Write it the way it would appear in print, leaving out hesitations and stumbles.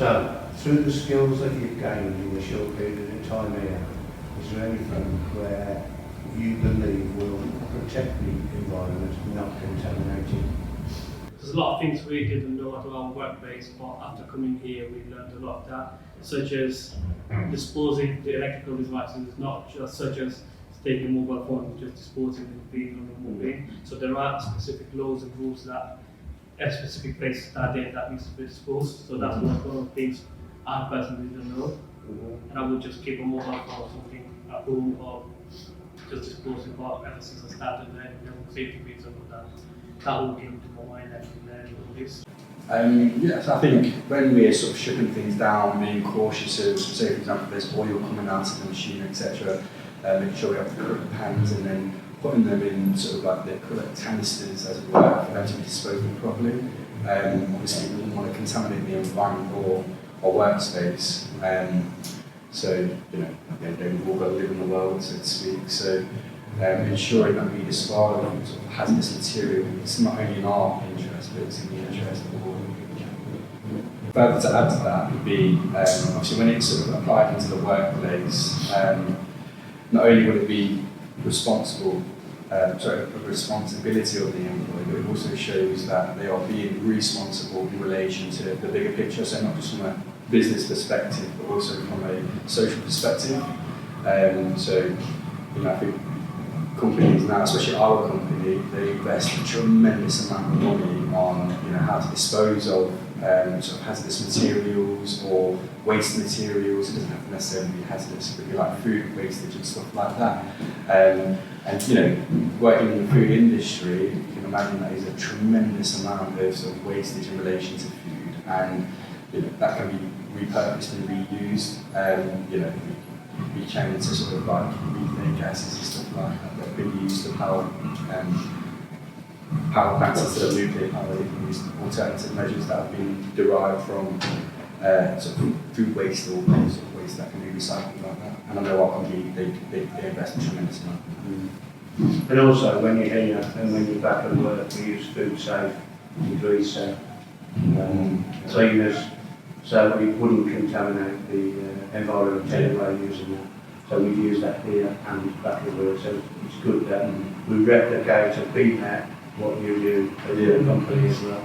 So, through the skills that you've gained in a short period of time here, is there anything where you believe will protect the environment, not contaminate it? There's a lot of things we didn't know at our workplace, but after coming here, we learned a lot of that, such as disposing the electrical devices, not just such as taking a mobile phone and just disposing it being on the move in. So there are specific laws and rules that a specific place that day that needs to be disposed. So that's one of the things I personally don't know. And I would just keep a mobile phone or something at home or just dispose it, but ever since I started learning safety reasons of that, that will came to my mind and learning all this. Yes, I think when we're sort of stripping things down, being cautious of, say for example, there's oil coming out of the machine, etc., making sure we have the correct pans and then putting them in sort of like the correct canisters, as it were, for them to be disposed of properly. Obviously, we wouldn't want to contaminate the environment or workspace. So, you know, we've all got to live in the world, so to speak. So, ensuring that we discard sort of hazardous material, it's not only in our interest, but it's in the interest of all. Further to add to that would be, obviously when it's sort of applied into the workplace, not only would it be a responsibility of the employee, but it also shows that they are being responsible in relation to the bigger picture, so not just from a business perspective, but also from a social perspective. So, you know, I think companies now, especially our company, they invest a tremendous amount of money on, you know, how to dispose of sort of hazardous materials or waste materials. It doesn't have to necessarily be hazardous, it could be like food wastage and stuff like that. And you know, working in the food industry, you can imagine that is a tremendous amount of sort of wastage in relation to food, and you know, that can be repurposed and reused. You know, we came into sort of like methane gases and stuff like that that have been used to power plants instead of nuclear power. They can use alternative measures that have been derived from sort of food waste or sort of waste that can be recycled like that. And I know our company, they invest a tremendous amount. And also, when you're here and when you're back at work, we use food safe, degree safe, cleaners, so we wouldn't contaminate the environment anyway using that. So we've used that here and back at work, so it's good that we replicate and beat that what you do at your company as well.